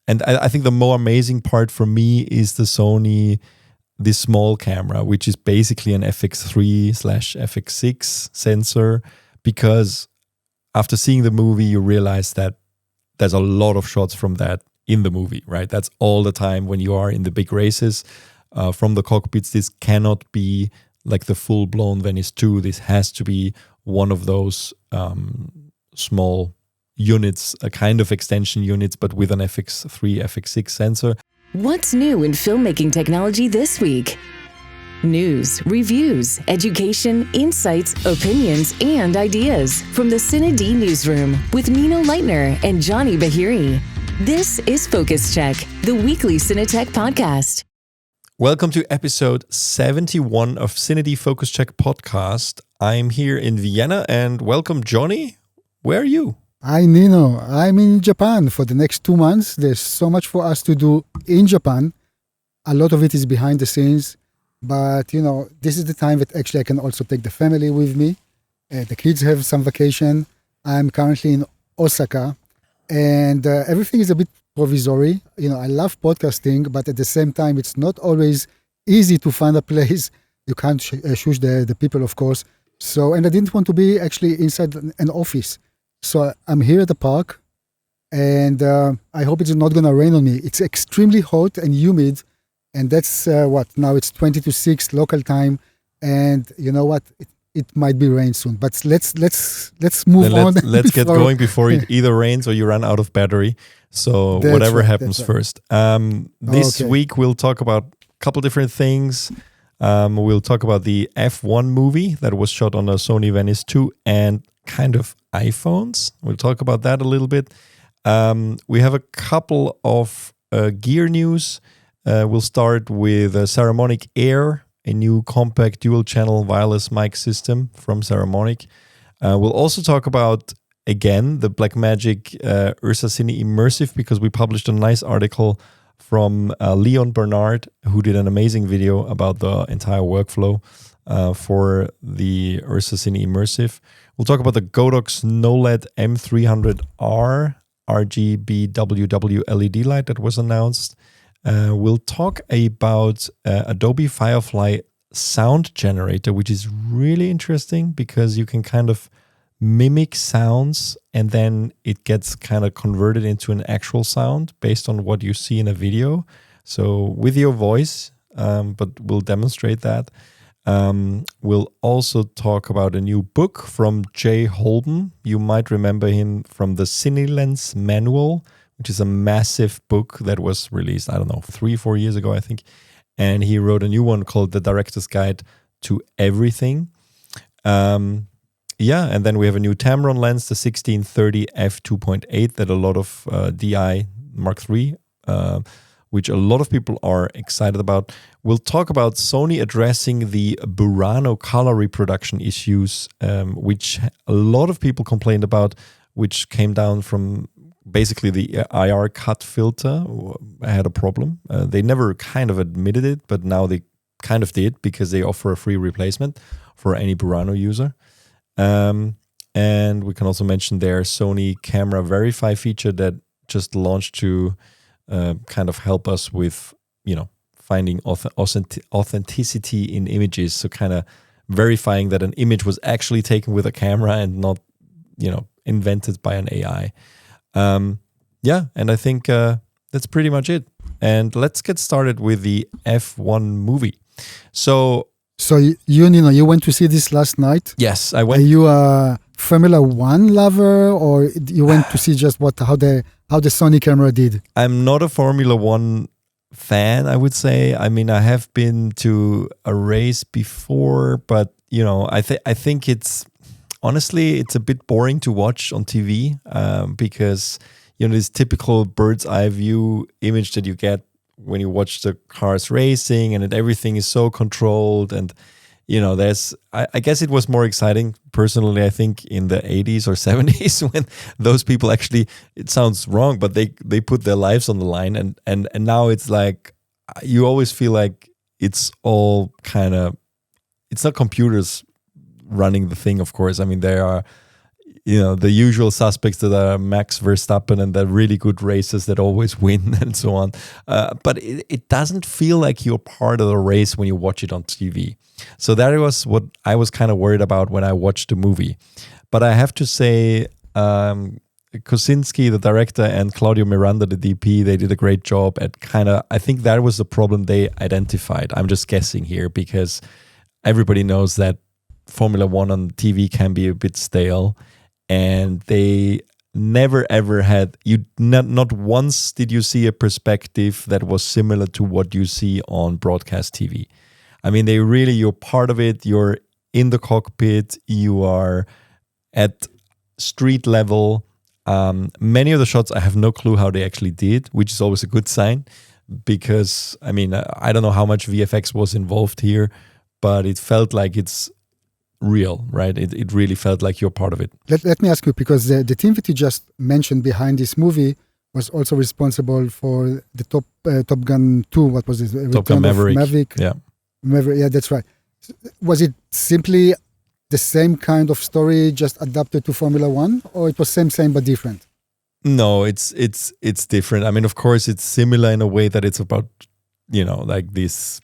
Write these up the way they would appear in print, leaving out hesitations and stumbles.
And I think the more amazing part for me is the Sony, this small camera, which is basically an FX3/FX6 sensor, because after seeing the movie, you realize that there's a lot of shots from that in the movie, right? That's all the time when you are in the big races from the cockpits. This cannot be like the full-blown Venice 2. This has to be one of those small units, a kind of extension units, but with an FX3, FX6 sensor. What's new in filmmaking technology this week? News, reviews, education, insights, opinions, and ideas from the CineD Newsroom with Nino Leitner and Johnny Bahiri. This is Focus Check, the weekly Cinetech podcast. Welcome to episode 71 of CineD Focus Check podcast. I'm here in Vienna, and welcome, Johnny. Where are you? Hi, Nino. I'm in Japan for the next 2 months. There's so much for us to do in Japan. A lot of it is behind the scenes. But, this is the time that actually I can also take the family with me. The kids have some vacation. I'm currently in Osaka. And everything is a bit provisory. I love podcasting, but at the same time, it's not always easy to find a place. You can't shush the people, of course. And I didn't want to be actually inside an office. So I'm here at the park, and I hope it's not going to rain on me. It's extremely hot and humid, and that's now it's 20 to 6 local time, and you know what? It might be rain soon. But let's move on. Let's get going before it either rains or you run out of battery. So that's whatever right, happens first. This week we'll talk about a couple different things. We'll talk about the F1 movie that was shot on a Sony Venice 2 and kind of iPhones. We'll talk about that a little bit. We have a couple of gear news. We'll start with Saramonic Air, a new compact dual-channel wireless mic system from Saramonic. We'll also talk about, again, the Blackmagic Ursa Cine Immersive, because we published a nice article from Leon Bernard, who did an amazing video about the entire workflow for the Ursa Cine Immersive. We'll talk about the Godox KNOWLED M300R RGBWW LED light that was announced. We'll talk about Adobe Firefly sound generator, which is really interesting because you can kind of mimic sounds and then it gets kind of converted into an actual sound based on what you see in a video. So with your voice, but we'll demonstrate that. We'll also talk about a new book from Jay Holben. You might remember him from the CineLens Manual, which is a massive book that was released, 3-4 years ago, I think. And he wrote a new one called The Director's Guide to Everything. And then we have a new Tamron lens, the 1630 f2.8 that a lot of DI Mark III, which a lot of people are excited about. We'll talk about Sony addressing the BURANO color reproduction issues, which a lot of people complained about, which came down from basically the IR cut filter had a problem. They never kind of admitted it, but now they kind of did because they offer a free replacement for any BURANO user. And we can also mention their Sony Camera Verify feature that just launched to kind of help us with, finding authenticity in images. So kind of verifying that an image was actually taken with a camera and not, invented by an AI. And I think that's pretty much it. And let's get started with the F1 movie. So you went to see this last night? Yes, I went. Are you a Formula One lover, or you went to see just how the Sony camera did? I'm not a Formula One fan, I would say. I mean, I have been to a race before, but I think it's honestly it's a bit boring to watch on TV because this typical bird's eye view image that you get when you watch the cars racing, and everything is so controlled, and I guess it was more exciting personally, I think, in the 80s or 70s when those people actually, it sounds wrong, but they put their lives on the line, and now it's like you always feel like it's all kind of, it's not computers running the thing, of course. I mean, there are the usual suspects that are Max Verstappen and the really good racers that always win and so on. But it doesn't feel like you're part of the race when you watch it on TV. So that was what I was kind of worried about when I watched the movie. But I have to say, Kosinski, the director, and Claudio Miranda, the DP, they did a great job at I think that was the problem they identified. I'm just guessing here because everybody knows that Formula One on TV can be a bit stale, and they never ever had, not once did you see a perspective that was similar to what you see on broadcast TV. I mean, you're part of it, you're in the cockpit, you are at street level. Many of the shots I have no clue how they actually did, which is always a good sign, because I mean, I don't know how much VFX was involved here, but it felt like it's real, right? It really felt like you're part of it. Let me ask you, because the team that you just mentioned behind this movie was also responsible for the Top Gun 2. What was it? Top Gun Maverick. Maverick, yeah, that's right. Was it simply the same kind of story just adapted to Formula One, or it was same but different? No, it's different. I mean, of course, it's similar in a way that it's about, like these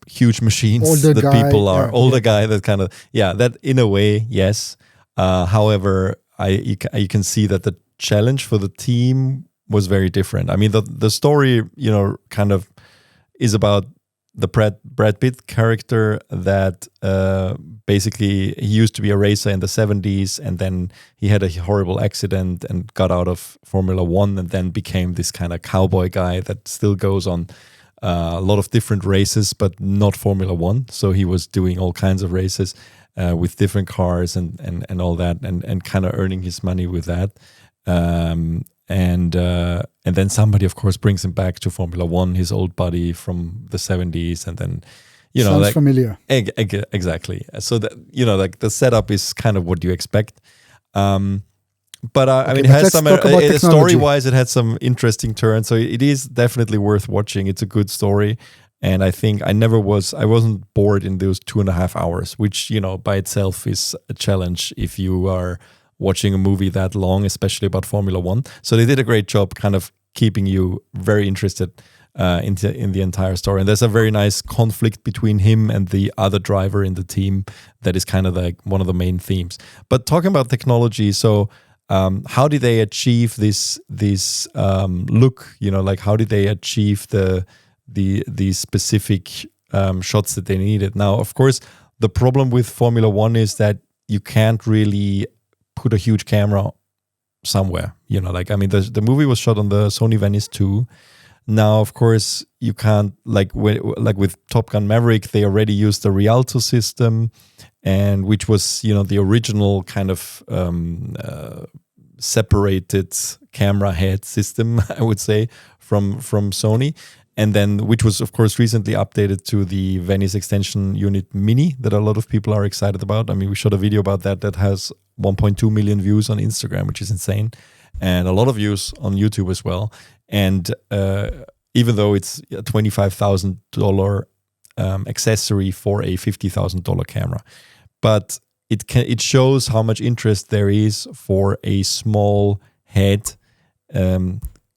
huge machines older that guy, people are older guy that kind of that in a way, yes. However, you can see that the challenge for the team was very different. I mean, the story, kind of is about the Brad Pitt character that basically he used to be a racer in the 70s, and then he had a horrible accident and got out of Formula One, and then became this kind of cowboy guy that still goes on a lot of different races, but not Formula One. So he was doing all kinds of races with different cars and all that, and kind of earning his money with that. And then somebody, of course, brings him back to Formula One, his old buddy from the 70s, and then sounds familiar. Exactly. So that like the setup is kind of what you expect. But I mean, it has some story-wise, it had some interesting turns. So it is definitely worth watching. It's a good story, and I think I wasn't bored in those 2.5 hours, which by itself is a challenge if you are watching a movie that long, especially about Formula One. So they did a great job kind of keeping you very interested in the entire story. And there's a very nice conflict between him and the other driver in the team that is kind of like one of the main themes. But talking about technology, so how did they achieve this look? Like how did they achieve the specific shots that they needed? Now, of course, the problem with Formula One is that you can't really put a huge camera somewhere, the movie was shot on the Sony Venice 2. Now, of course, you can't, like with Top Gun Maverick, they already used the Rialto system, and which was, the original kind of separated camera head system, I would say, from Sony. And then, which was, of course, recently updated to the Venice Extension Unit Mini that a lot of people are excited about. I mean, we shot a video about that has 1.2 million views on Instagram, which is insane, and a lot of views on YouTube as well. And even though it's a $25,000 accessory for a $50,000 camera, but it shows how much interest there is for a small head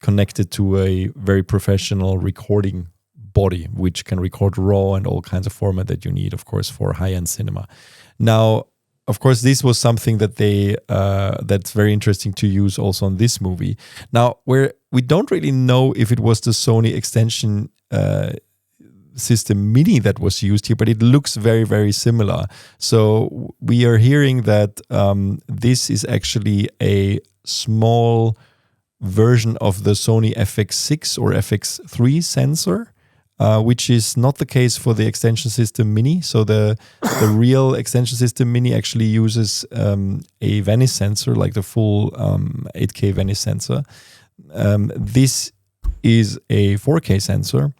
connected to a very professional recording body, which can record RAW and all kinds of format that you need, of course, for high-end cinema. Now, of course, this was something that that's very interesting to use also on this movie. Now, we don't really know if it was the Sony extension system Mini that was used here, but it looks very, very similar. So we are hearing that this is actually a small version of the Sony FX6 or FX3 sensor, which is not the case for the extension system Mini. So the real extension system Mini actually uses a Venice sensor, like the full 8K Venice sensor. This is a 4K sensor,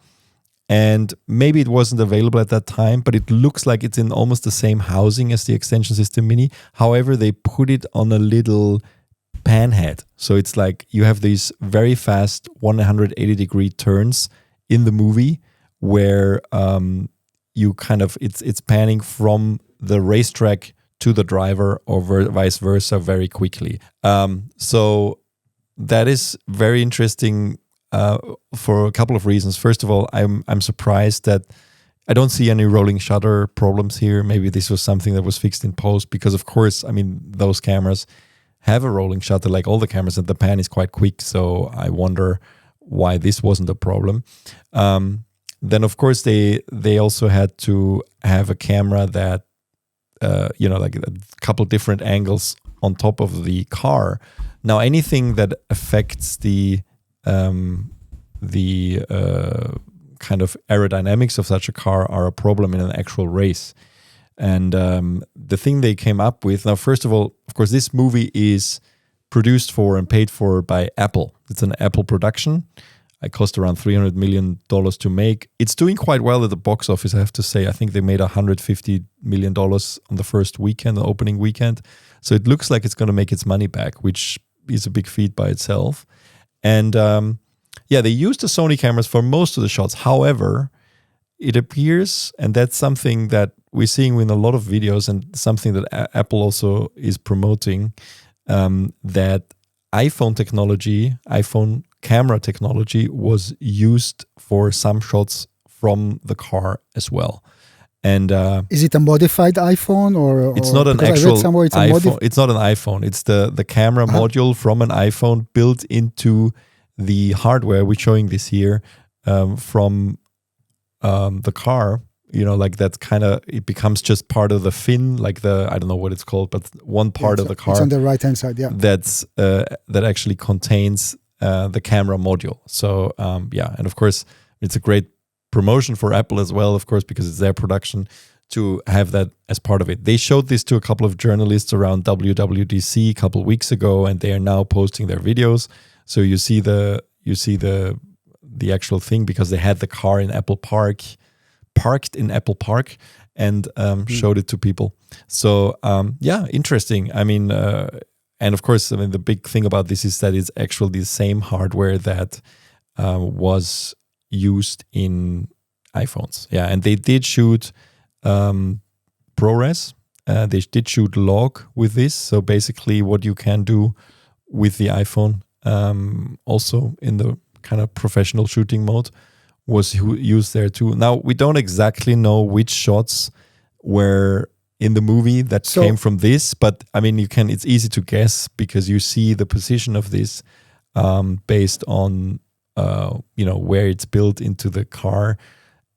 and maybe it wasn't available at that time, but it looks like it's in almost the same housing as the extension system Mini. However, they put it on a little pan head. So it's like you have these very fast 180-degree turns in the movie where you kind of it's panning from the racetrack to the driver or vice versa very quickly. So that is very interesting for a couple of reasons. First of all, I'm surprised that I don't see any rolling shutter problems here. Maybe this was something that was fixed in post because, of course, I mean, those cameras have a rolling shutter like all the cameras, and the pan is quite quick. So I wonder why this wasn't a problem. Then, of course, they also had to have a camera that, like a couple different angles on top of the car. Now, anything that affects the kind of aerodynamics of such a car are a problem in an actual race. And the thing they came up with, now, first of all, of course, this movie is produced for and paid for by Apple. It's an Apple production. It cost around $300 million to make. It's doing quite well at the box office, I have to say. I think they made $150 million on the first weekend, the opening weekend. So it looks like it's going to make its money back, which is a big feat by itself. And they used the Sony cameras for most of the shots. However, it appears, and that's something that we're seeing in a lot of videos and something that Apple also is promoting, that iPhone camera technology was used for some shots from the car as well. And is it a modified iPhone or it's not an actual iPhone? It's not an iPhone. It's the camera module from an iPhone built into the hardware. We're showing this here from the car. Like that's kind of, it becomes just part of the fin, like I don't know what it's called, but one part of the car. It's on the right-hand side, yeah. That actually contains the camera module. So, and of course, it's a great promotion for Apple as well, of course, because it's their production to have that as part of it. They showed this to a couple of journalists around WWDC a couple of weeks ago, and they are now posting their videos. So you see the actual thing because they had the car in parked in Apple Park and showed it to people. So interesting. I mean, and of course, I mean the big thing about this is that it's actually the same hardware that was used in iPhones. Yeah, and they did shoot ProRes. They did shoot log with this. So basically, what you can do with the iPhone, also in the kind of professional shooting mode, was used there too. Now, we don't exactly know which shots were in the movie that came from this, but I mean, it's easy to guess because you see the position of this based on, where it's built into the car.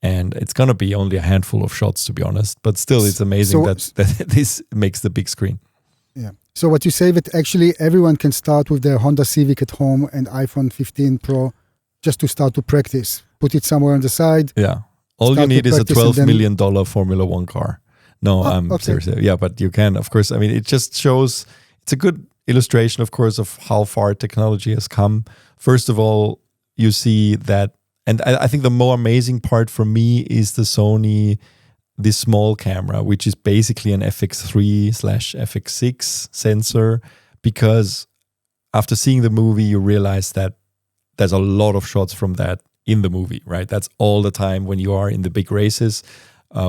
And it's going to be only a handful of shots, to be honest. But still, it's amazing that this makes the big screen. Yeah. So what you say that actually everyone can start with their Honda Civic at home and iPhone 15 Pro just to start to practice. Put it somewhere on the side. Yeah. All you need is a $12 million Formula One car. No, I'm seriously. Yeah, but you can, of course. I mean, it just shows, it's a good illustration, of course, of how far technology has come. First of all, you see that, and I think the more amazing part for me is the Sony, this small camera, which is basically an FX3/FX6 sensor, because after seeing the movie, you realize that there's a lot of shots from that in the movie, right? That's all the time when you are in the big races.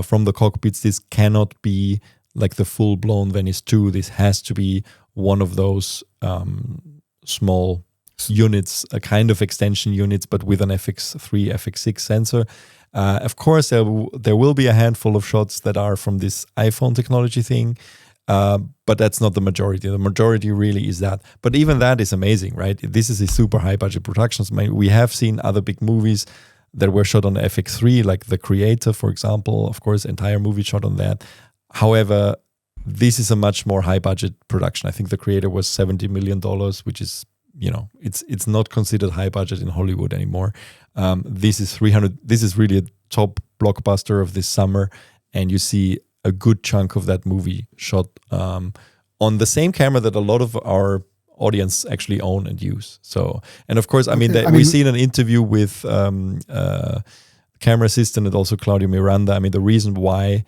From the cockpits, this cannot be like the full-blown Venice 2. This has to be one of those small units, a kind of extension units, but with an FX3, FX6 sensor. Of course, there will be a handful of shots that are from this iPhone technology thing, but that's not the majority. The majority really is that. But even that is amazing, right? This is a super high-budget production. We have seen other big movies that were shot on the FX3, like The Creator, for example. Of course, entire movie shot on that. However, this is a much more high-budget production. I think The Creator was $70 million, which is, it's not considered high-budget in Hollywood anymore. This is 300. This is really a top blockbuster of this summer, and you see a good chunk of that movie shot on the same camera that a lot of our audience actually own and use. So, and of course, we've seen an interview with camera assistant and also Claudio Miranda. I mean, the reason why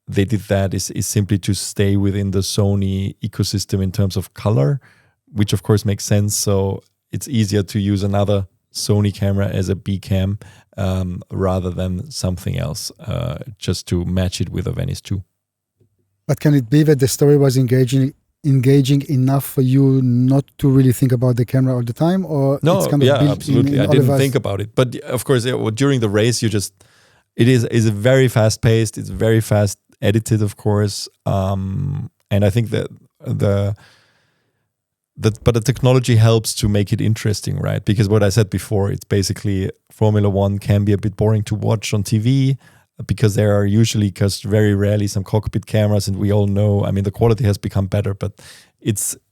they did that is simply to stay within the Sony ecosystem in terms of color, which of course makes sense. So it's easier to use another Sony camera as a B cam rather than something else, just to match it with a Venice 2. But can it be that the story was engaging enough for you not to really think about the camera all the time, or no, it's kind of built absolutely. in I all didn't of us? think about it, but of course, during the race, it is a very fast paced. It's very fast edited, of course, and I think that but the technology helps to make it interesting, right? Because what I said before, it's basically Formula One can be a bit boring to watch on TV because there are usually, just very rarely, some cockpit cameras, and we all know, I mean, the quality has become better, but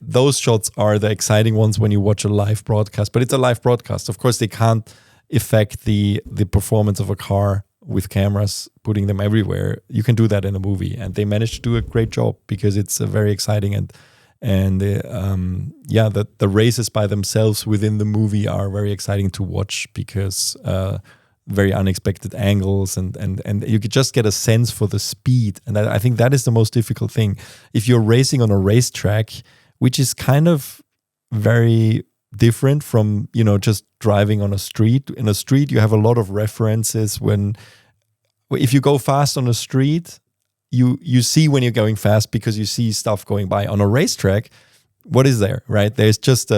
those shots are the exciting ones when you watch a live broadcast. But it's a live broadcast. Of course, they can't affect the performance of a car with cameras, putting them everywhere. You can do that in a movie, and they managed to do a great job because it's very exciting and the races by themselves within the movie are very exciting to watch because very unexpected angles and you could just get a sense for the speed, and I think that is the most difficult thing. If you're racing on a racetrack, which is kind of very different from just driving on a street. In a street, you have a lot of references. If you go fast on a street, you see when you're going fast because you see stuff going by. On a racetrack, what is there, right? There's just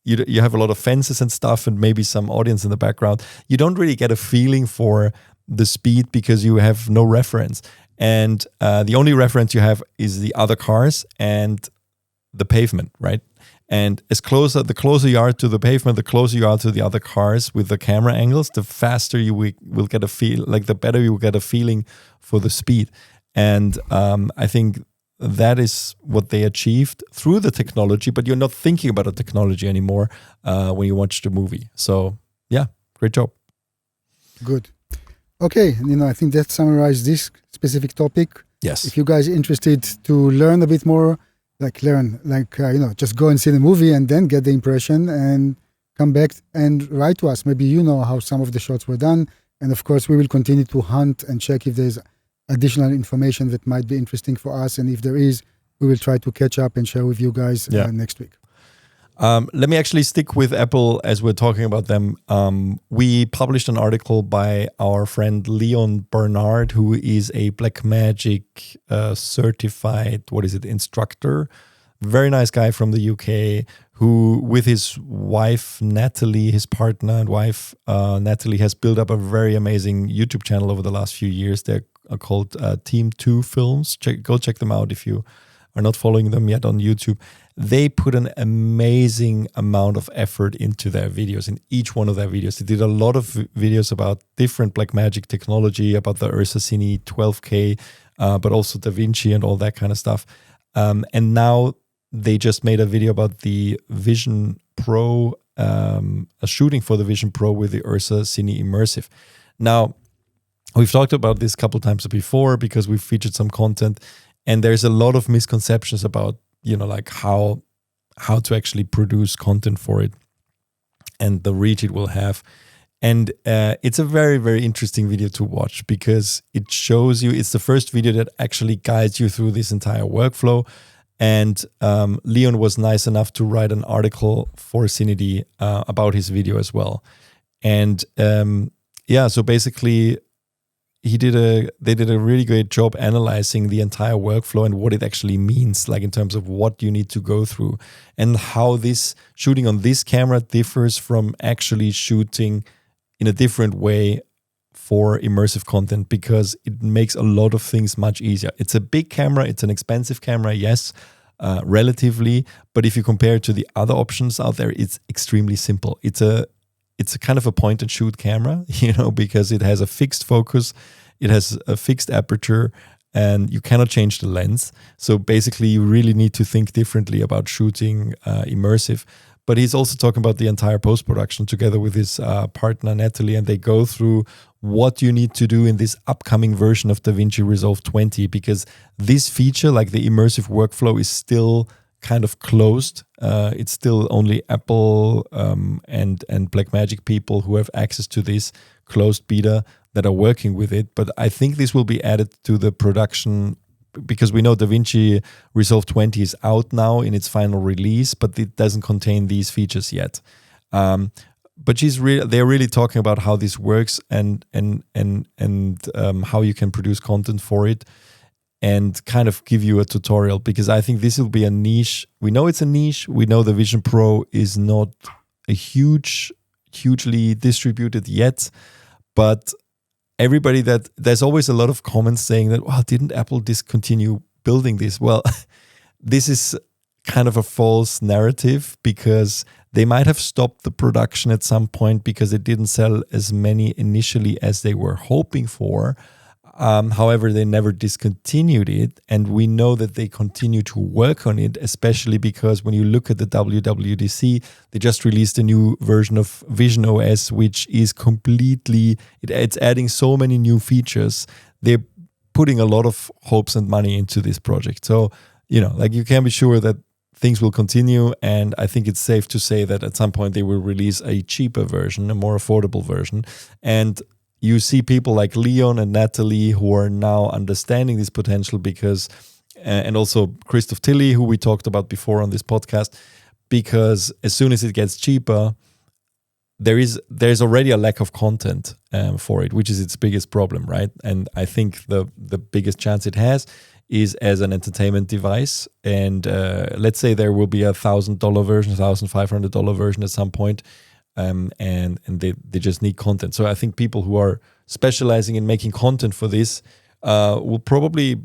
you have a lot of fences and stuff and maybe some audience in the background. You don't really get a feeling for the speed because you have no reference. And the only reference you have is the other cars and the pavement, right? And the closer you are to the pavement, the closer you are to the other cars with the camera angles, the faster you will get a feel, like the better you will get a feeling for the speed. And I think that is what they achieved through the technology, but you're not thinking about the technology anymore when you watch the movie. So yeah, great job. Good. Okay, I think that summarizes this specific topic. Yes. If you guys are interested to learn a bit more, just go and see the movie and then get the impression and come back and write to us. Maybe you know how some of the shots were done. And of course, we will continue to hunt and check if there's additional information that might be interesting for us. And if there is, we will try to catch up and share with you guys next week. Let me actually stick with Apple as we're talking about them. We published an article by our friend Leon Bernard, who is a Blackmagic certified, instructor. Very nice guy from the UK, who with his wife, Natalie, his partner and wife, Natalie, has built up a very amazing YouTube channel over the last few years. They're called Team 2 Films. Go check them out if you are not following them yet on YouTube. They put an amazing amount of effort into their videos, in each one of their videos. They did a lot of videos about different Blackmagic technology, about the Ursa CineD 12K, but also DaVinci and all that kind of stuff. And now they just made a video about the Vision Pro, a shooting for the Vision Pro with the Ursa CineD Immersive. Now, we've talked about this a couple times before because we've featured some content, and there's a lot of misconceptions about how to actually produce content for it and the reach it will have. And it's a very, very interesting video to watch because it shows you, it's the first video that actually guides you through this entire workflow. And Leon was nice enough to write an article for CineD about his video as well. And so basically they did a really great job analyzing the entire workflow and what it actually means, like in terms of what you need to go through and how this shooting on this camera differs from actually shooting in a different way for immersive content, because it makes a lot of things much easier. It's a big camera, it's an expensive camera, yes, relatively, but if you compare it to the other options out there, it's extremely simple. It's a kind of a point and shoot camera, because it has a fixed focus, it has a fixed aperture, and you cannot change the lens. So basically, you really need to think differently about shooting immersive. But he's also talking about the entire post-production together with his partner, Natalie, and they go through what you need to do in this upcoming version of DaVinci Resolve 20, because this feature, like the immersive workflow, is still kind of closed. It's still only Apple and Blackmagic people who have access to this closed beta that are working with it. But I think this will be added to the production, because we know DaVinci Resolve 20 is out now in its final release, but it doesn't contain these features yet. But they're really talking about how this works and how you can produce content for it. and kind of give you a tutorial, because I think this will be a niche. We know it's a niche. We know the Vision Pro is not a hugely distributed yet, but there's always a lot of comments saying that, well, didn't Apple discontinue building this? Well, this is kind of a false narrative, because they might have stopped the production at some point because it didn't sell as many initially as they were hoping for. However, they never discontinued it, and we know that they continue to work on it, especially because when you look at the WWDC, they just released a new version of Vision OS, which is it's adding so many new features. They're putting a lot of hopes and money into this project. So, you can be sure that things will continue, and I think it's safe to say that at some point they will release a cheaper version, a more affordable version. And you see people like Leon and Natalie who are now understanding this potential, because, and also Christoph Tilley, who we talked about before on this podcast, because as soon as it gets cheaper, there's already a lack of content for it, which is its biggest problem, right? And I think the biggest chance it has is as an entertainment device. And let's say there will be $1,000 version, $1,500 version at some point. And they just need content. So I think people who are specializing in making content for this will probably,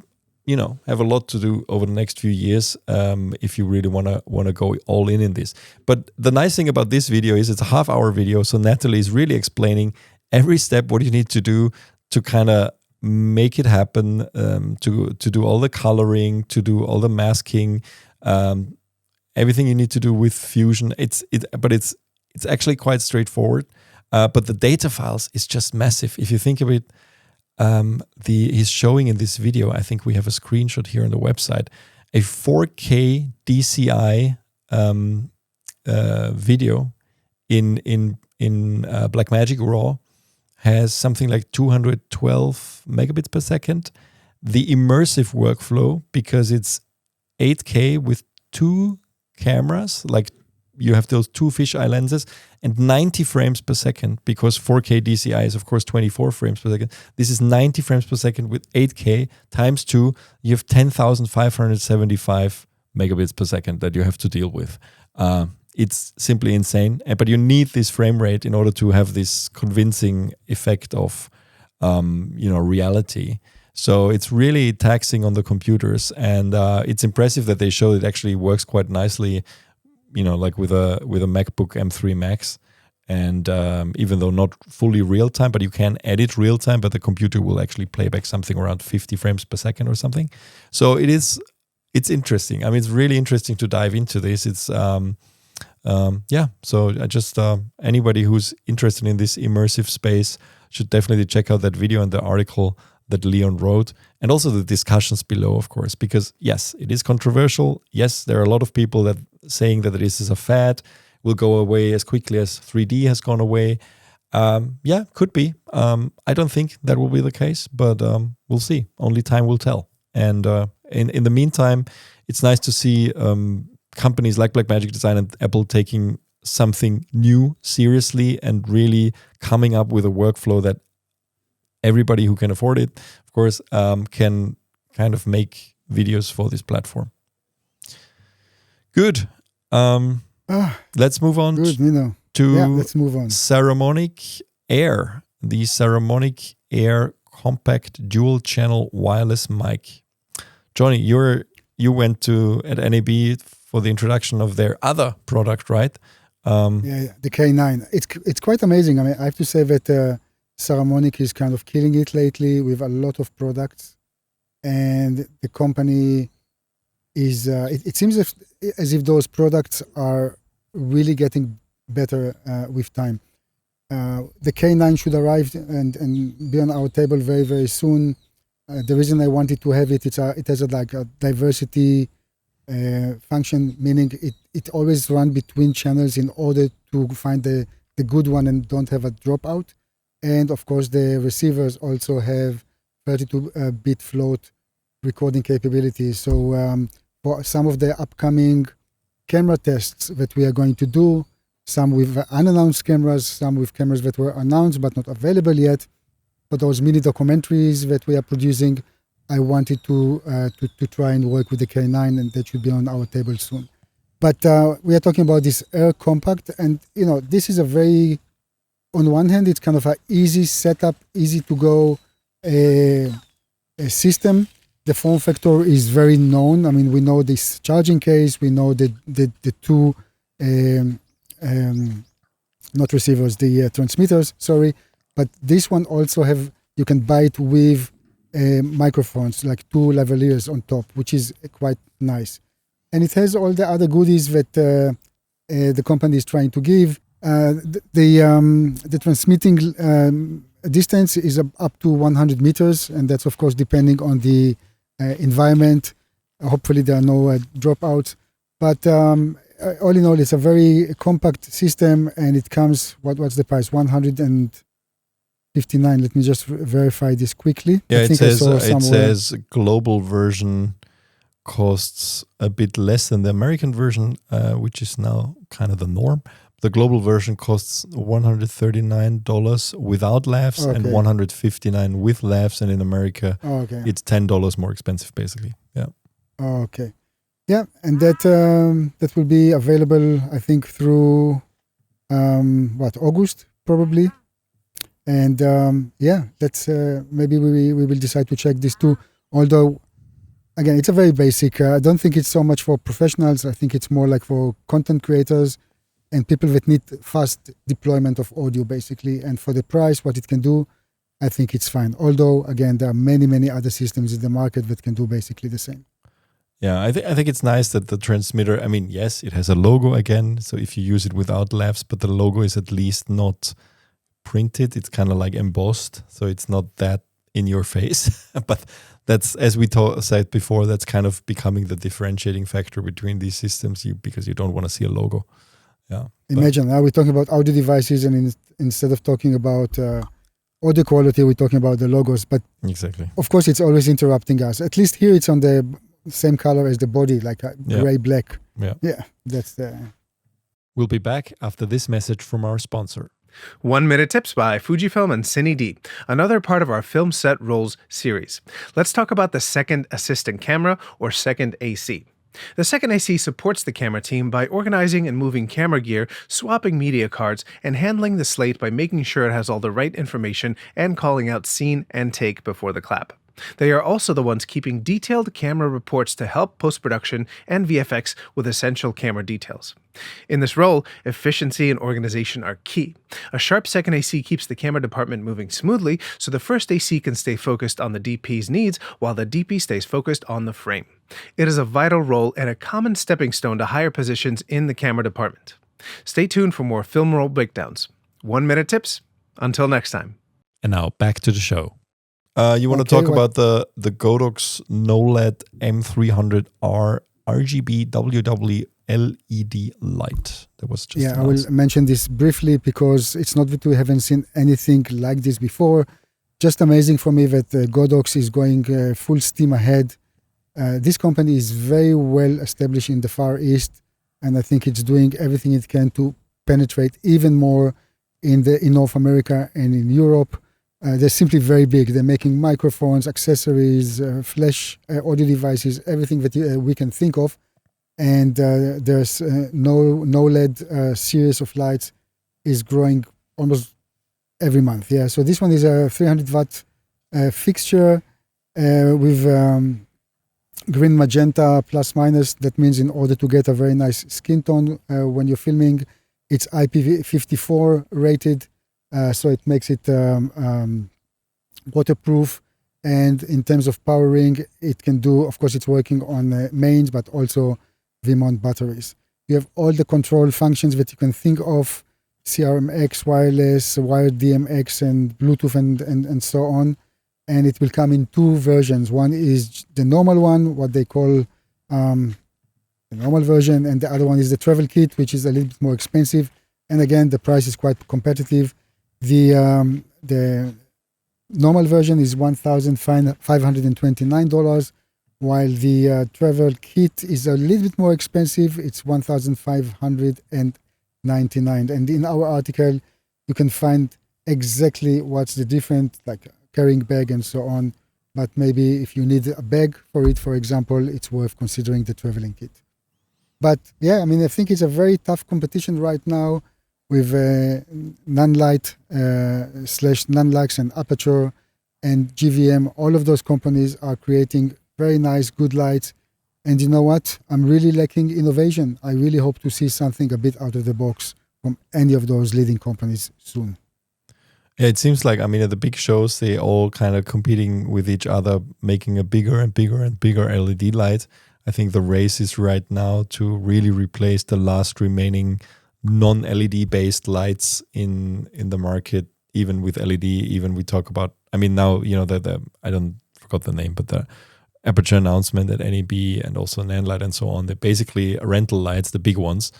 have a lot to do over the next few years if you really want to go all in this. But the nice thing about this video is it's a half-hour video, so Natalie is really explaining every step what you need to do to kind of make it happen, to do all the coloring, to do all the masking, everything you need to do with Fusion. It's actually quite straightforward, but the data files is just massive. If you think of it, he's showing in this video, I think we have a screenshot here on the website, a 4K DCI video in Blackmagic RAW has something like 212 megabits per second. The immersive workflow, because it's 8K with 2 cameras, like you have those 2 fisheye lenses, and 90 frames per second, because 4K DCI is of course 24 frames per second. This is 90 frames per second with 8K times 2. You have 10,575 megabits per second that you have to deal with. It's simply insane. But you need this frame rate in order to have this convincing effect of reality. So it's really taxing on the computers, and it's impressive that they show it actually works quite nicely, like with a MacBook M3 Max, and even though not fully real time, but you can edit real time, but the computer will actually play back something around 50 frames per second or something. So it's interesting. I mean, it's really interesting to dive into this. It's So I just anybody who's interested in this immersive space should definitely check out that video and the article that Leon wrote, and also the discussions below, of course, because yes, it is controversial. Yes, there are a lot of people that saying that this is a fad, will go away as quickly as 3D has gone away. Could be. I don't think that will be the case, but we'll see. Only time will tell. And in the meantime, it's nice to see companies like Blackmagic Design and Apple taking something new seriously and really coming up with a workflow that everybody who can afford it, of course, can kind of make videos for this platform. Good. Let's move on let's move on. Saramonic Air, the Saramonic Air compact dual channel wireless mic. Johnny, you went at NAB for the introduction of their other product, right? The K9. It's quite amazing. I mean, I have to say that Saramonic is kind of killing it lately with a lot of products, and the company is. It seems as if those products are really getting better with time. The K9 should arrive and be on our table very, very soon. The reason I wanted to have it, it has a diversity function, meaning it always runs between channels in order to find the good one and don't have a dropout. And of course, the receivers also have 32-bit float recording capabilities. So for some of the upcoming camera tests that we are going to do, some with unannounced cameras, some with cameras that were announced but not available yet, for those mini documentaries that we are producing, I wanted to try and work with the K9, and that should be on our table soon. But we are talking about this Air Compact, and this is a very, on one hand, it's kind of an easy setup, easy to go a system. The form factor is very known. I mean, we know this charging case, we know the two not receivers, the transmitters, sorry, but this one also you can buy it with microphones, like 2 lavaliers on top, which is quite nice. And it has all the other goodies that the company is trying to give. The transmitting distance is up to 100 meters, and that's of course depending on the environment. Hopefully there are no dropouts. But all in all, it's a very compact system, and it comes, what's the price? 159. Let me just verify this quickly. Yeah, it says global version costs a bit less than the American version, which is now kind of the norm. The global version costs $139 without laughs and $159 with laughs, and in America, it's $10 more expensive, basically. Yeah. Okay. Yeah, and that will be available, I think, through August probably. And that's maybe we will decide to check this too. Although, again, it's a very basic. I don't think it's so much for professionals. I think it's more like for content creators and people that need fast deployment of audio, basically. And for the price, what it can do, I think it's fine. Although, again, there are many, many other systems in the market that can do basically the same. Yeah, I think it's nice that the transmitter, I mean, yes, it has a logo again. So if you use it without laughs, but the logo is at least not printed. It's kind of like embossed. So it's not that in your face. But that's, as we said before, that's kind of becoming the differentiating factor between these systems because you don't want to see a logo. Yeah. Imagine now we're talking about audio devices, and instead of talking about audio quality, we're talking about the logos. But exactly, of course, it's always interrupting us. At least here, it's on the same color as the body, like a gray black. Yeah, that's the. We'll be back after this message from our sponsor. 1 Minute Tips by Fujifilm and CineD, another part of our Film Set Rolls series. Let's talk about the Second Assistant Camera, or Second AC. The Second AC supports the camera team by organizing and moving camera gear, swapping media cards, and handling the slate by making sure it has all the right information and calling out scene and take before the clap. They are also the ones keeping detailed camera reports to help post-production and VFX with essential camera details. In this role, efficiency and organization are key. A sharp second AC keeps the camera department moving smoothly, so the first AC can stay focused on the DP's needs while the DP stays focused on the frame. It is a vital role and a common stepping stone to higher positions in the camera department. Stay tuned for more film roll breakdowns. 1 Minute Tips. Until next time. And now back to the show. You want to talk about the Godox KNOWLED M300R RGBWW LED light that was just announced. I will mention this briefly because it's not that we haven't seen anything like this before. Just amazing for me that Godox is going full steam ahead. This company is very well established in the Far East, and I think it's doing everything it can to penetrate even more in North America and in Europe. They're simply very big. They're making microphones, accessories, flash audio devices, everything that we can think of. And there's KNOWLED series of lights is growing almost every month. Yeah. So this one is a 300 watt fixture with green, magenta, plus minus. That means in order to get a very nice skin tone when you're filming, it's IP54 rated. So it makes it waterproof, and in terms of powering, it can do, of course, it's working on mains, but also V-mount batteries. You have all the control functions that you can think of, CRMX, wireless, wired DMX, and Bluetooth, and so on. And it will come in 2 versions. One is the normal one, what they call the normal version, and the other one is the travel kit, which is a little bit more expensive. And again, the price is quite competitive. The normal version is $1,529, while the travel kit is a little bit more expensive. It's $1,599. And in our article, you can find exactly what's the difference, like carrying bag and so on. But maybe if you need a bag for it, for example, it's worth considering the traveling kit. But yeah, I mean, I think it's a very tough competition right now with non-light / non-lux and Aperture and GVM. All of those companies are creating very nice, good lights. And you know what? I'm really lacking innovation. I really hope to see something a bit out of the box from any of those leading companies soon. Yeah, it seems like, I mean, at the big shows, they all kind of competing with each other, making a bigger and bigger and bigger LED light. I think the race is right now to really replace the last remaining non-LED based lights in the market, even with LED. Even we talk about, I mean, now, you know, the I don't forgot the name, but the Aperture announcement at NAB and also Nanlite and so on, they're basically rental lights, the big ones.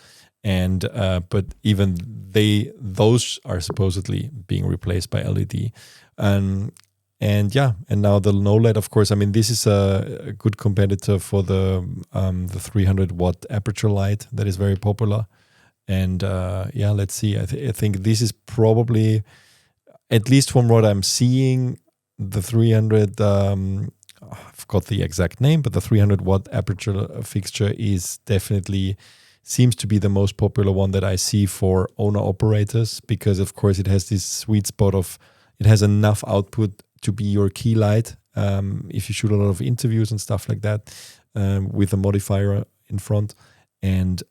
And but even those are supposedly being replaced by LED. And now the KNOWLED, of course, I mean, this is a good competitor for the 300 watt aperture light that is very popular. And let's see. I think this is probably, at least from what I'm seeing, the 300. I've got the exact name, but the 300 watt aperture fixture is definitely seems to be the most popular one that I see for owner operators, because of course it has this sweet spot of it has enough output to be your key light if you shoot a lot of interviews and stuff like that with a modifier in front. And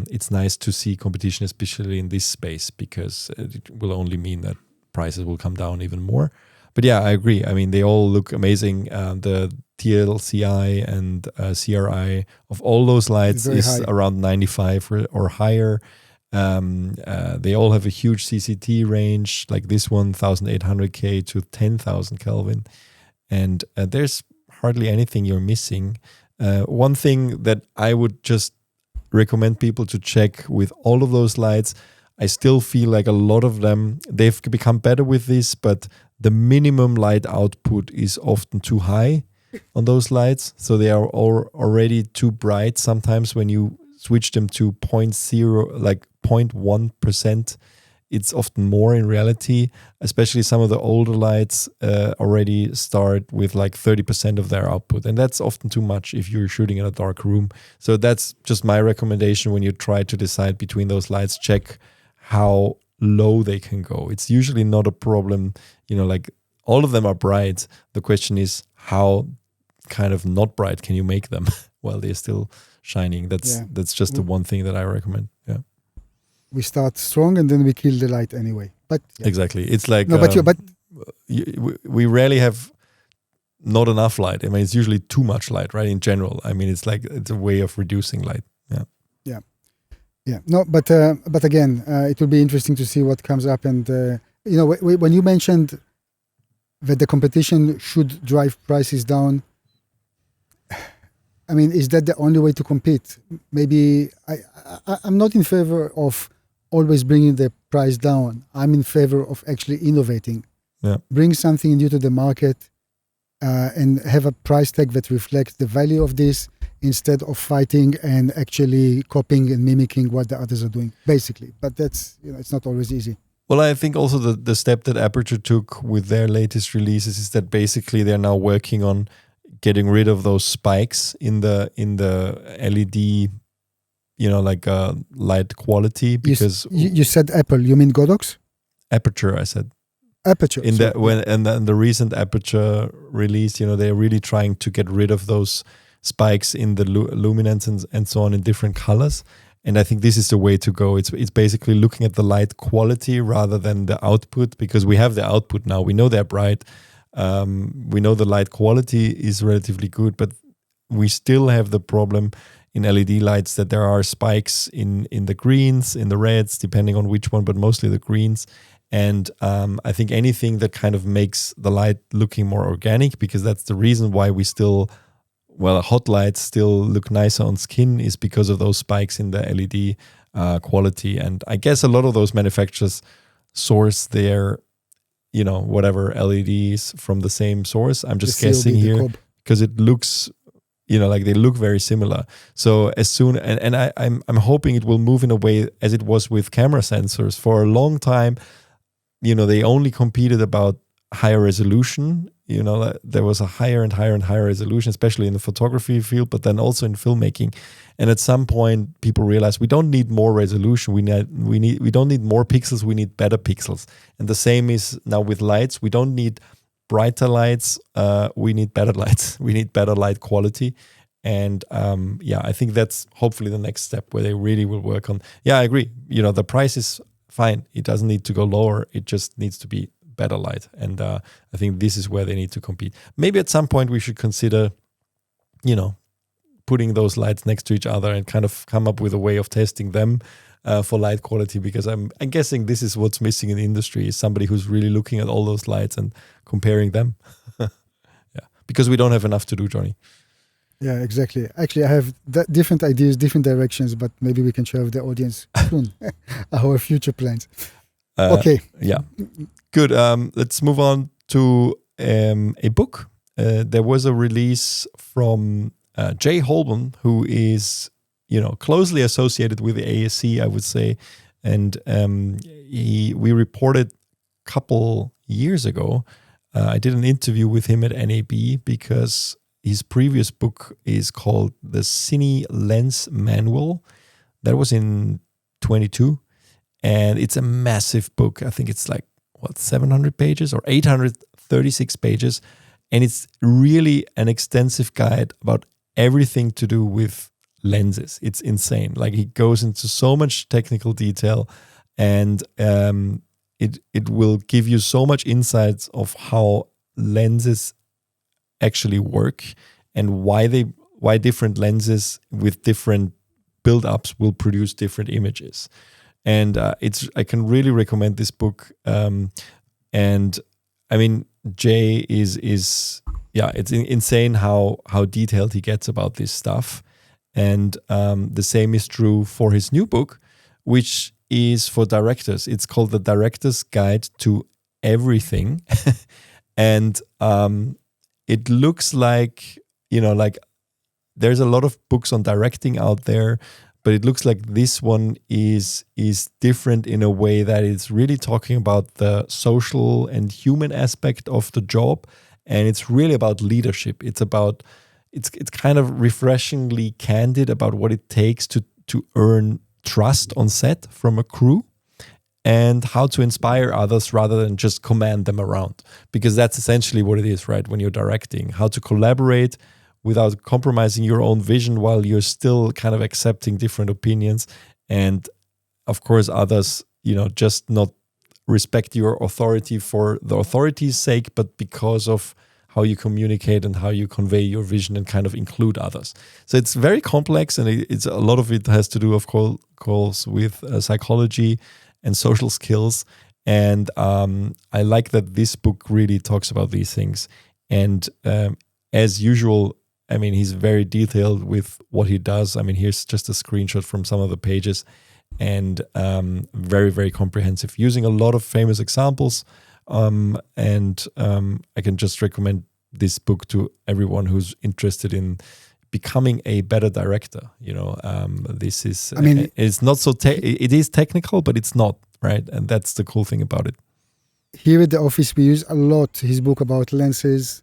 it's nice to see competition, especially in this space, because it will only mean that prices will come down even more. But yeah, I agree. I mean, they all look amazing. The TLCI and CRI of all those lights is high, around 95 or higher. They all have a huge CCT range, like this one, 1800K to 10,000 Kelvin. And there's hardly anything you're missing. One thing that I would just recommend people to check with all of those lights, I still feel like a lot of them, they've become better with this, but the minimum light output is often too high on those lights. So they are already too bright. Sometimes when you switch them to 0.0, like 0.1%, it's often more in reality. Especially some of the older lights already start with like 30% of their output. And that's often too much if you're shooting in a dark room. So that's just my recommendation when you try to decide between those lights. Check how low they can go. It's usually not a problem, you know, like all of them are bright. The question is how kind of not bright can you make them while they're still shining. That's just the one thing that I recommend. Yeah, we start strong and then we kill the light anyway. But yeah. Exactly, it's like no, but we rarely have not enough light. I mean, it's usually too much light, right? In general, I mean, it's like it's a way of reducing light. Yeah. No, but again, it will be interesting to see what comes up. And you know, when you mentioned that the competition should drive prices down, I mean, is that the only way to compete? Maybe I'm not in favor of always bringing the price down. I'm in favor of actually innovating. Yeah. Bring something new to the market and have a price tag that reflects the value of this, instead of fighting and actually copying and mimicking what the others are doing, basically. But that's, you know, it's not always easy. Well, I think also the step that Aperture took with their latest releases is that basically they're now working on getting rid of those spikes in the LED, you know, like light quality. Because you said Apple, you mean Godox? Aperture, I said. Aperture. In the recent Aperture release, you know, they're really trying to get rid of those spikes in the luminance and so on in different colors. And I think this is the way to go. It's basically looking at the light quality rather than the output, because we have the output now. We know they're bright. We know the light quality is relatively good, but we still have the problem in LED lights that there are spikes in the greens, in the reds, depending on which one, but mostly the greens. And I think anything that kind of makes the light looking more organic, because that's the reason why we still... Well, hot lights still look nicer on skin is because of those spikes in the LED quality. And I guess a lot of those manufacturers source their, you know, whatever LEDs from the same source. I'm just guessing here because it looks, you know, like they look very similar. So as soon, and I'm hoping it will move in a way as it was with camera sensors. For a long time, you know, they only competed about higher resolution there was a higher and higher and higher resolution, especially in the photography field, but then also in filmmaking. And at some point, people realized we don't need more resolution. We don't need more pixels. We need better pixels. And the same is now with lights. We don't need brighter lights. We need better lights. We need better light quality. And I think that's hopefully the next step where they really will work on. Yeah, I agree. The price is fine. It doesn't need to go lower. It just needs to be better light. And I think this is where they need to compete. Maybe at some point we should consider, putting those lights next to each other and kind of come up with a way of testing them for light quality, because I'm guessing this is what's missing in the industry, is somebody who's really looking at all those lights and comparing them. Because we don't have enough to do, Johnny. Yeah, exactly. Actually, I have different ideas, different directions, but maybe we can share with the audience soon our future plans. Okay. Yeah. Good. Let's move on to a book. There was a release from Jay Holben, who is, closely associated with the ASC, I would say. And we reported a couple years ago, I did an interview with him at NAB because his previous book is called The Cine Lens Manual. That was in 22. And it's a massive book. I think it's 700 pages or 836 pages. And it's really an extensive guide about everything to do with lenses. It's insane. He goes into so much technical detail, and it will give you so much insights of how lenses actually work and why different lenses with different build-ups will produce different images. And I can really recommend this book. And I mean, Jay is it's insane how detailed he gets about this stuff. And the same is true for his new book, which is for directors. It's called The Director's Guide to Everything. And it looks like there's a lot of books on directing out there, but it looks like this one is different in a way that it's really talking about the social and human aspect of the job. And it's really about leadership. It's kind of refreshingly candid about what it takes to earn trust on set from a crew, and how to inspire others rather than just command them around. Because that's essentially what it is, right? When you're directing, how to collaborate without compromising your own vision while you're still kind of accepting different opinions. And of course, others, just not respect your authority for the authority's sake, but because of how you communicate and how you convey your vision and kind of include others. So it's very complex, and it's a lot of it has to do, of course, with psychology and social skills. And I like that this book really talks about these things. And as usual, I mean, he's very detailed with what he does. I mean, here's just a screenshot from some of the pages, and very, very comprehensive, using a lot of famous examples. I can just recommend this book to everyone who's interested in becoming a better director. This is, it's not so, it is technical, but it's not, right? And that's the cool thing about it. Here at the office, we use a lot his book about lenses.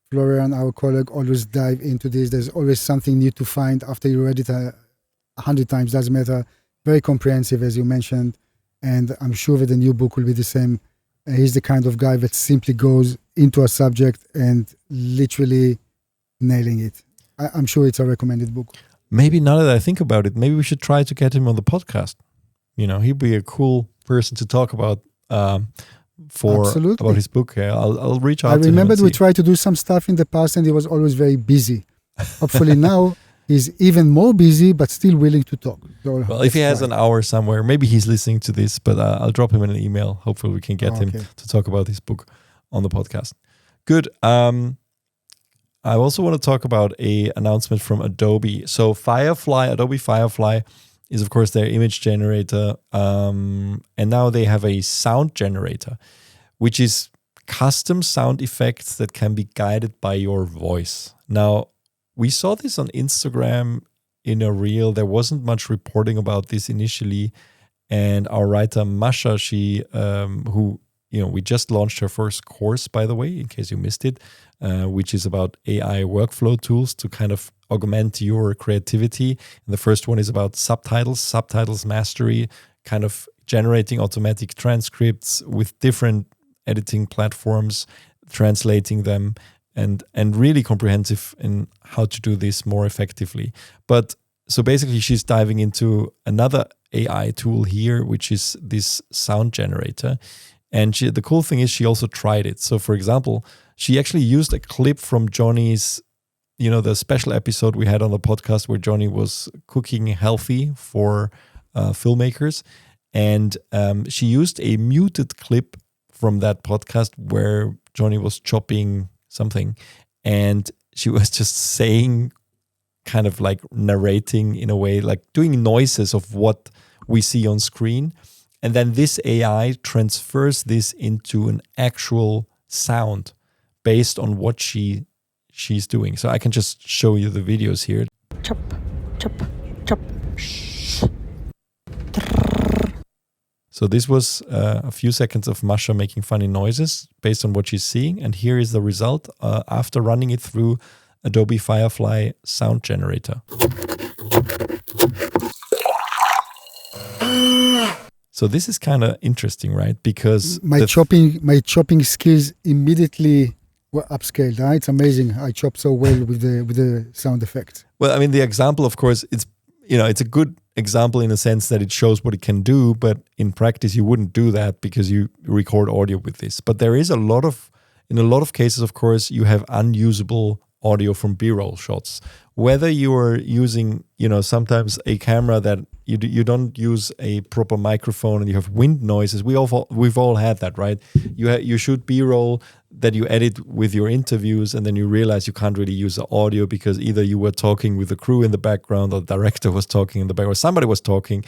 Florian, our colleague, always dive into this. There's always something new to find after you read it 100 times, doesn't matter. Very comprehensive, as you mentioned. And I'm sure that the new book will be the same. He's the kind of guy that simply goes into a subject and literally nailing it. I'm sure it's a recommended book. Maybe now that I think about it, maybe we should try to get him on the podcast. He'd be a cool person to talk about about his book. I'll reach out to him. I remembered we tried to do some stuff in the past, and he was always very busy. Hopefully now he's even more busy, but still willing to talk. So well, if he has an hour somewhere, maybe he's listening to this, but I'll drop him an email. Hopefully we can get him to talk about his book on the podcast. Good. I also want to talk about an announcement from Adobe. So Adobe Firefly is, of course, their image generator. And now they have a sound generator, which is custom sound effects that can be guided by your voice. Now, we saw this on Instagram in a reel. There wasn't much reporting about this initially. And our writer, Masha, she, who we just launched her first course, by the way, in case you missed it, which is about AI workflow tools to kind of augment your creativity. And the first one is about subtitles mastery, kind of generating automatic transcripts with different editing platforms, translating them, and really comprehensive in how to do this more effectively. But so basically she's diving into another AI tool here, which is this sound generator. And the cool thing is she also tried it. So for example, she actually used a clip from Johnny's, the special episode we had on the podcast where Johnny was cooking healthy for filmmakers. And she used a muted clip from that podcast where Johnny was chopping something. And she was just saying, kind of like narrating in a way, like doing noises of what we see on screen. And then this AI transfers this into an actual sound based on what she's doing. So I can just show you the videos here. Chop, chop, chop. So this was a few seconds of Masha making funny noises based on what she's seeing. And here is the result after running it through Adobe Firefly sound generator. So this is kind of interesting, right? Because my chopping skills immediately were upscaled. Right? It's amazing. I chop so well with the sound effects. Well, I mean, the example, of course, it's a good example in a sense that it shows what it can do, but in practice you wouldn't do that because you record audio with this. But there is in a lot of cases, of course, you have unusable audio from B-roll shots. Whether you are using, sometimes a camera that you don't use a proper microphone and you have wind noises. We've all had that, right? You shoot B-roll that you edit with your interviews, and then you realize you can't really use the audio because either you were talking with the crew in the background, or the director was talking in the background, or somebody was talking,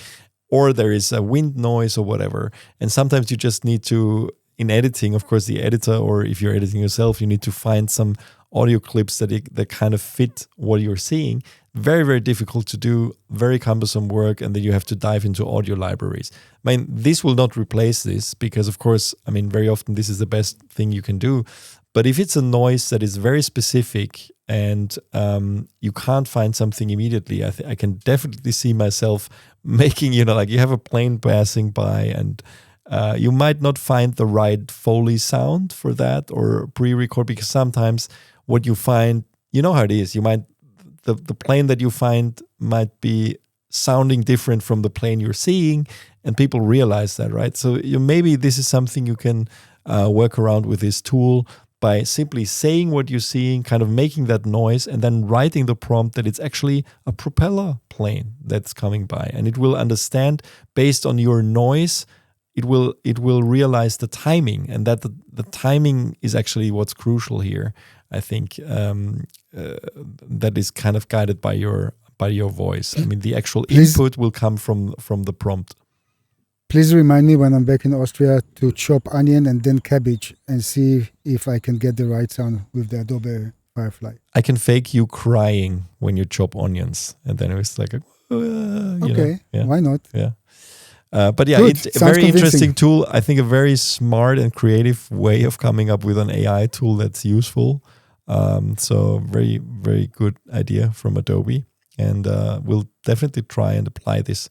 or there is a wind noise or whatever. And sometimes you just need to, in editing, of course, the editor, or if you're editing yourself, you need to find some audio clips that kind of fit what you're seeing. Very, very difficult to do, very cumbersome work, and then you have to dive into audio libraries. I mean, this will not replace this because, of course, very often this is the best thing you can do. But if it's a noise that is very specific and you can't find something immediately, I can definitely see myself making, like you have a plane passing by and you might not find the right Foley sound for that or pre-record, because sometimes what you find, how it is, the plane that you find might be sounding different from the plane you're seeing, and people realize that, right? So maybe this is something you can work around with this tool by simply saying what you're seeing, kind of making that noise, and then writing the prompt that it's actually a propeller plane that's coming by, and it will understand based on your noise. It will realize the timing, and that the timing is actually what's crucial here. I think that is kind of guided by your voice. The actual input will come from the prompt. Please remind me when I'm back in Austria to chop onion and then cabbage and see if I can get the right sound with the Adobe Firefly. I can fake you crying when you chop onions, and then it was like, okay, why not? Yeah. But yeah, Good. It's a very interesting tool. I think a very smart and creative way of coming up with an AI tool that's useful. So very, very good idea from Adobe. And we'll definitely try and apply this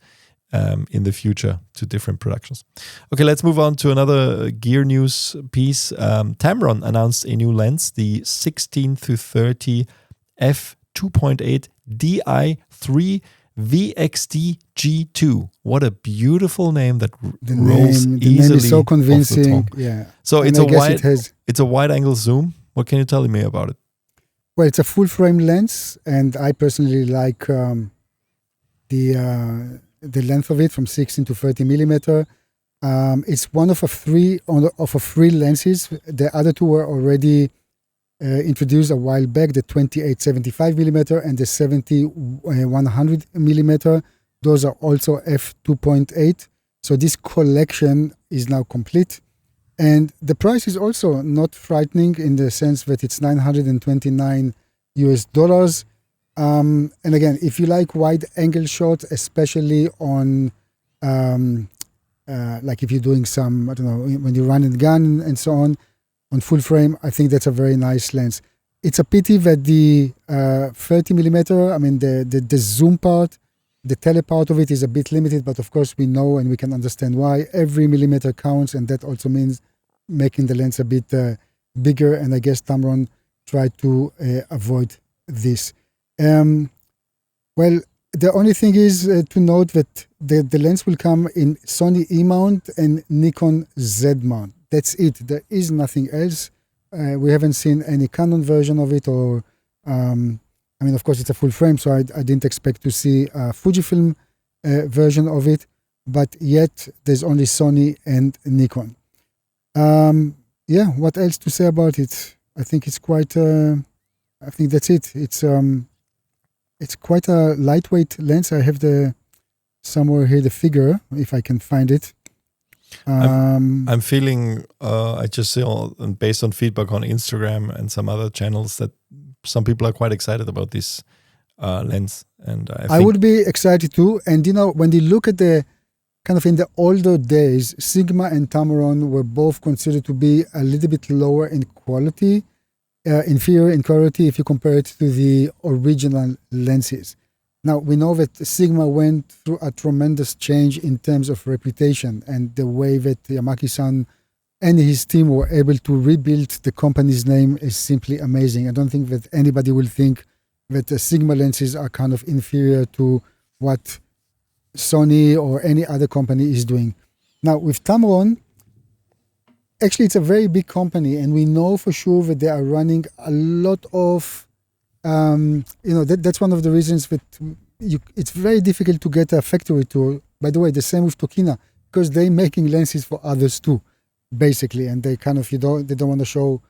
in the future to different productions. Okay, let's move on to another gear news piece. Tamron announced a new lens, the 16-30 f2.8 Di3 VXD G2. What a beautiful name that rolls easily. The name is so convincing. Off the tongue. Yeah. So it's a wide angle zoom. What can you tell me about it? Well, it's a full frame lens, and I personally like the length of it from 16 to 30 millimeter. It's one of a three lenses. The other two were already introduced a while back, the 28-75 millimeter and the 70-100 millimeter. Those are also f2.8. So this collection is now complete. And the price is also not frightening in the sense that it's $929 US. And again, if you like wide angle shots, especially on like if you're doing some, I don't know, when you run a gun and so on full frame, I think that's a very nice lens. It's a pity that the 30 millimeter, I mean, the zoom part, the tele part of it is a bit limited, but of course we know and we can understand why. Every millimeter counts, and that also means making the lens a bit bigger, and I guess Tamron tried to avoid this. Well, the only thing is to note that the lens will come in Sony E mount and Nikon Z mount. That's it. There is nothing else. We haven't seen any Canon version of it, or I mean, of course, it's a full frame, so I didn't expect to see a Fujifilm version of it. But yet, there's only Sony and Nikon. Yeah, what else to say about it? I think it's quite. I think that's it. It's quite a lightweight lens. I have somewhere here the figure, if I can find it. I'm feeling, I just saw, based on feedback on Instagram and some other channels, that some people are quite excited about this lens. And I would be excited too. And, when you look at the kind of in the older days, Sigma and Tamron were both considered to be a little bit lower in quality, inferior in quality if you compare it to the original lenses. Now, we know that Sigma went through a tremendous change in terms of reputation, and the way that Yamaki-san and his team were able to rebuild the company's name is simply amazing. I don't think that anybody will think that the Sigma lenses are kind of inferior to what Sony or any other company is doing. Now, with Tamron, actually, it's a very big company, and we know for sure that they are running a lot of that's one of the reasons that it's very difficult to get a factory tour. By the way, the same with Tokina, because they're making lenses for others too, basically, and they kind of they don't want to show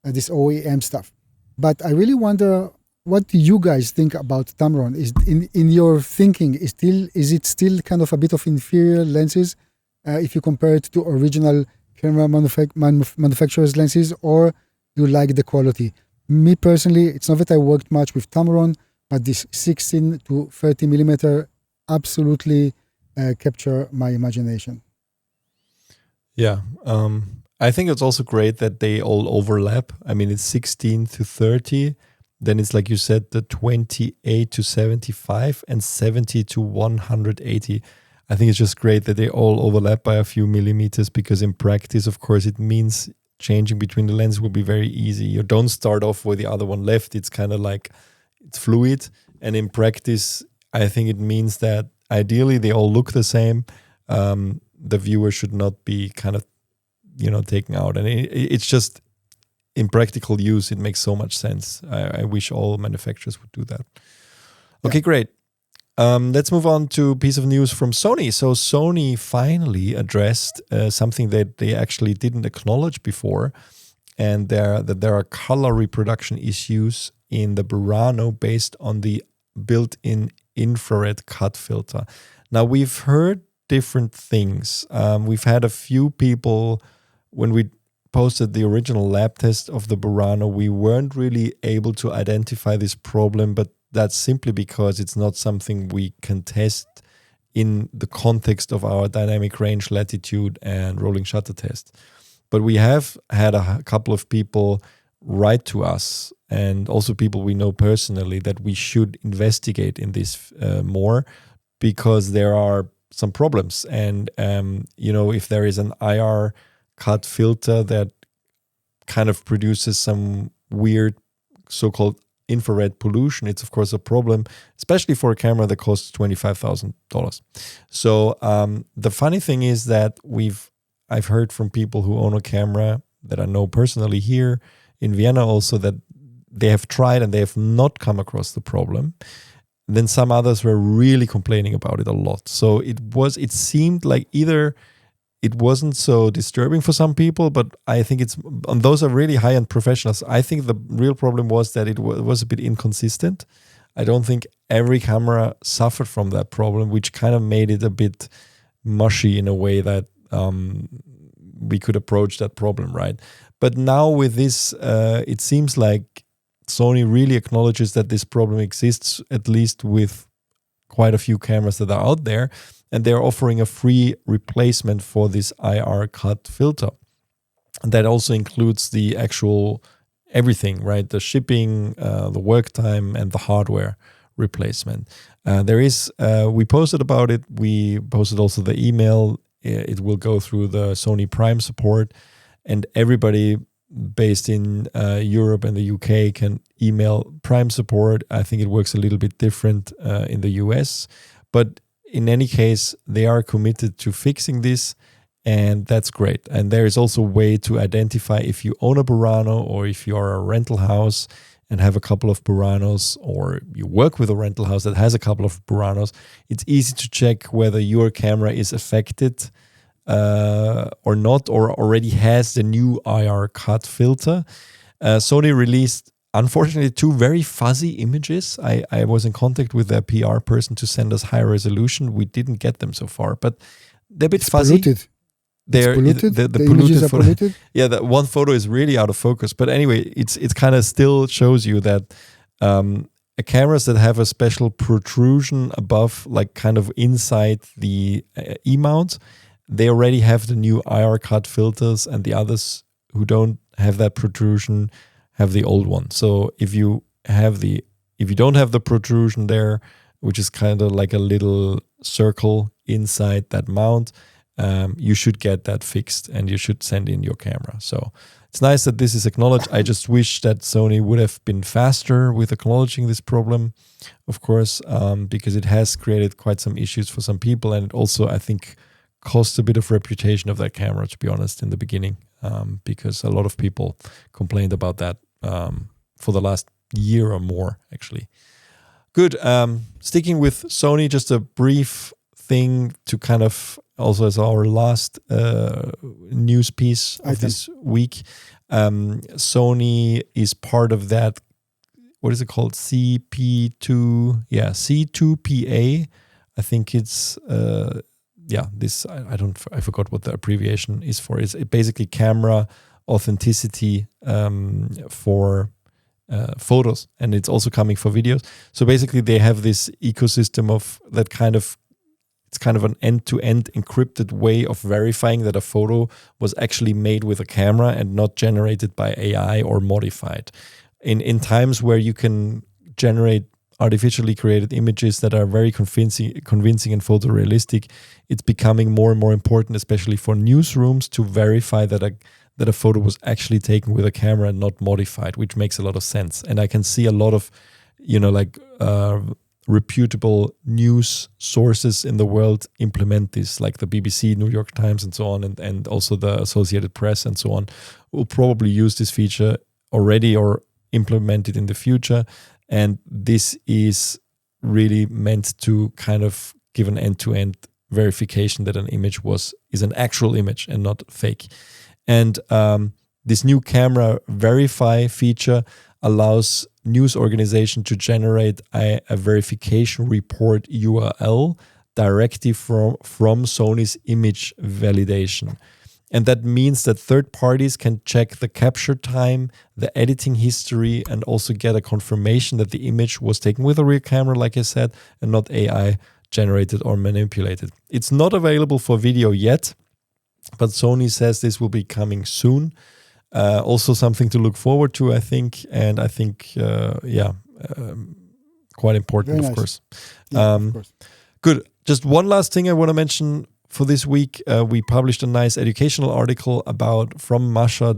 this OEM stuff. But I really wonder, what do you guys think about Tamron? Is in your thinking, is it still kind of a bit of inferior lenses if you compare it to original camera manufacturers' lenses, or you like the quality? Me personally, it's not that I worked much with Tamron, but this 16 to 30 millimeter absolutely capture my imagination. Yeah, I think it's also great that they all overlap. I mean, it's 16 to 30, then it's like you said, the 28 to 75 and 70 to 180. I think it's just great that they all overlap by a few millimeters, because in practice, of course, it means changing between the lenses will be very easy. You don't start off with the other one left. It's kind of like it's fluid. And in practice, I think it means that ideally they all look the same. The viewer should not be kind of, taken out. And it's just in practical use, it makes so much sense. I wish all manufacturers would do that. Okay, great. Let's move on to a piece of news from Sony. So Sony finally addressed something that they actually didn't acknowledge before, and that there are color reproduction issues in the BURANO based on the built-in infrared cut filter. Now, we've heard different things. We've had a few people, when we posted the original lab test of the BURANO, we weren't really able to identify this problem, but that's simply because it's not something we can test in the context of our dynamic range, latitude, and rolling shutter test. But we have had a couple of people write to us, and also people we know personally, that we should investigate in this more, because there are some problems. And, if there is an IR cut filter that kind of produces some weird so-called infrared pollution, it's of course a problem, especially for a camera that costs $25,000. So the funny thing is that I've heard from people who own a camera that I know personally here in Vienna also, that they have tried and they have not come across the problem. Then some others were really complaining about it a lot. So it seemed like either it wasn't so disturbing for some people, but I think and those are really high-end professionals. I think the real problem was that it was a bit inconsistent. I don't think every camera suffered from that problem, which kind of made it a bit mushy in a way that we could approach that problem, right? But now with this, it seems like Sony really acknowledges that this problem exists, at least with quite a few cameras that are out there. and they're offering a free replacement for this IR cut filter. And that also includes the actual everything, right? The shipping, the work time, and the hardware replacement. We posted about it. We posted also the email. It will go through the Sony Prime support, and everybody based in Europe and the UK can email Prime support. I think it works a little bit different in the US, but in any case, they are committed to fixing this, and that's great. And there is also a way to identify if you own a Burano or if you are a rental house and have a couple of Buranos, or you work with a rental house that has a couple of Buranos. It's easy to check whether your camera is affected or not, or already has the new IR cut filter. Sony released, unfortunately, 2 very fuzzy images. I was in contact with their PR person to send us high resolution. We didn't get them so far, but they're a bit fuzzy. Polluted. They're polluted. The The polluted images are photo. polluted. Yeah, that one photo is really out of focus. But anyway, it's kind of still shows you that cameras that have a special protrusion above, like kind of inside the E-mount, they already have the new IR cut filters, and the others who don't have that protrusion have the old one. So if you don't have the protrusion there, which is kind of like a little circle inside that mount, you should get that fixed, and you should send in your camera. So it's nice that this is acknowledged. I just wish that Sony would have been faster with acknowledging this problem, of course, because it has created quite some issues for some people, and it also, I think, cost a bit of reputation of that camera, to be honest, in the beginning, because a lot of people complained about that for the last year or more, actually. Good. Sticking with Sony, just a brief thing to kind of also as our last news piece of this week. Sony is part of that, what is it called? C2PA. I think it's this I forgot what the abbreviation is for. It's basically camera authenticity for photos, and it's also coming for videos. So basically they have this ecosystem of that it's kind of an end-to-end encrypted way of verifying that a photo was actually made with a camera and not generated by AI or modified. In times where you can generate artificially created images that are very convincing and photorealistic, it's becoming more and more important, especially for newsrooms, to verify that a photo was actually taken with a camera and not modified, which makes a lot of sense. And I can see a lot of, reputable news sources in the world implement this, like the BBC, New York Times, and so on, and also the Associated Press and so on, will probably use this feature already or implement it in the future. And this is really meant to kind of give an end-to-end verification that an image is an actual image and not fake. And this new camera verify feature allows news organization to generate a verification report URL directly from Sony's image validation. And that means that third parties can check the capture time, the editing history, and also get a confirmation that the image was taken with a real camera, like I said, and not AI generated or manipulated. It's not available for video yet, but Sony says this will be coming soon. Also something to look forward to, I think. And I think, quite important, Very of nice. course. Yeah, of course. Good. Just one last thing I want to mention for this week. We published a nice educational article from Masha,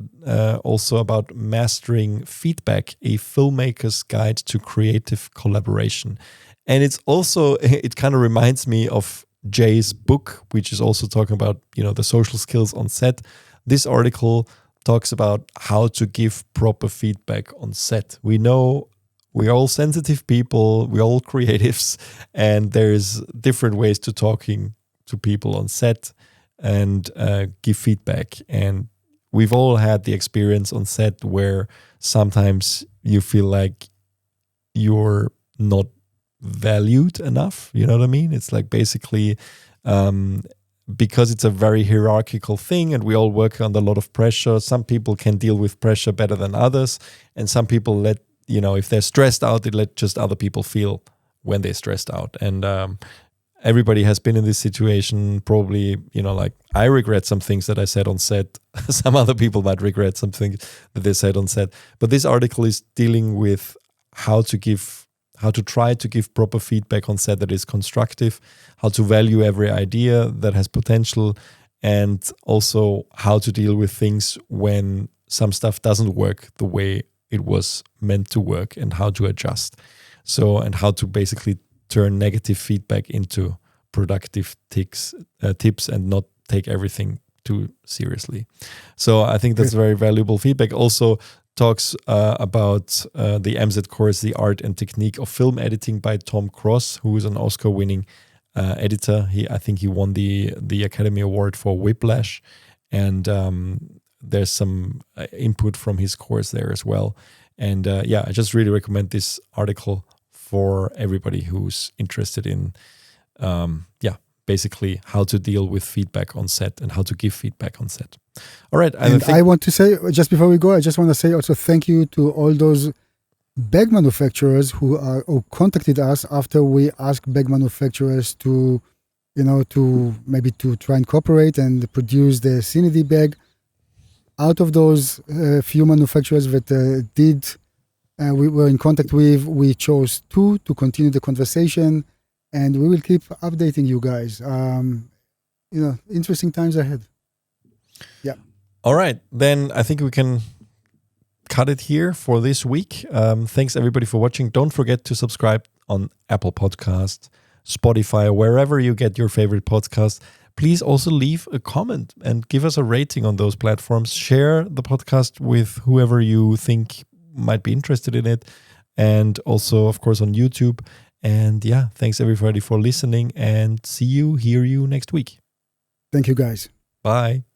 also about mastering feedback, a filmmaker's guide to creative collaboration. And it's also, it kind of reminds me of Jay's book, which is also talking about, the social skills on set. This article talks about how to give proper feedback on set. We know we're all sensitive people, we're all creatives, and there's different ways to talking to people on set and give feedback. And we've all had the experience on set where sometimes you feel like you're not valued enough. You know what I mean? It's like basically because it's a very hierarchical thing and we all work under a lot of pressure. Some people can deal with pressure better than others, and some people if they're stressed out, they let just other people feel when they're stressed out. And everybody has been in this situation. Probably, like I regret some things that I said on set. Some other people might regret something that they said on set. But this article is dealing with how to try to give proper feedback on set that is constructive, how to value every idea that has potential, and also how to deal with things when some stuff doesn't work the way it was meant to work, and how to adjust. So, and how to basically turn negative feedback into productive tips and not take everything too seriously. So I think that's very valuable feedback. Also talks about the MZ course, The Art and Technique of Film Editing by Tom Cross, who is an Oscar-winning editor. I think he won the Academy Award for Whiplash, and there's some input from his course there as well. And I just really recommend this article for everybody who's interested in, basically how to deal with feedback on set and how to give feedback on set. All right. I want to say, just before we go, I just want to say also thank you to all those bag manufacturers who contacted us after we asked bag manufacturers to try and cooperate and produce the CineD bag. Out of those few manufacturers that we were in contact with, we chose 2 to continue the conversation, and we will keep updating you guys. Interesting times ahead. Yeah. All right, then I think we can cut it here for this week. Thanks everybody for watching. Don't forget to subscribe on Apple Podcasts, Spotify, or wherever you get your favorite podcast. Please also leave a comment and give us a rating on those platforms. Share the podcast with whoever you think might be interested in it, and also of course on YouTube. And thanks everybody for listening, and hear you next week. Thank you guys. Bye.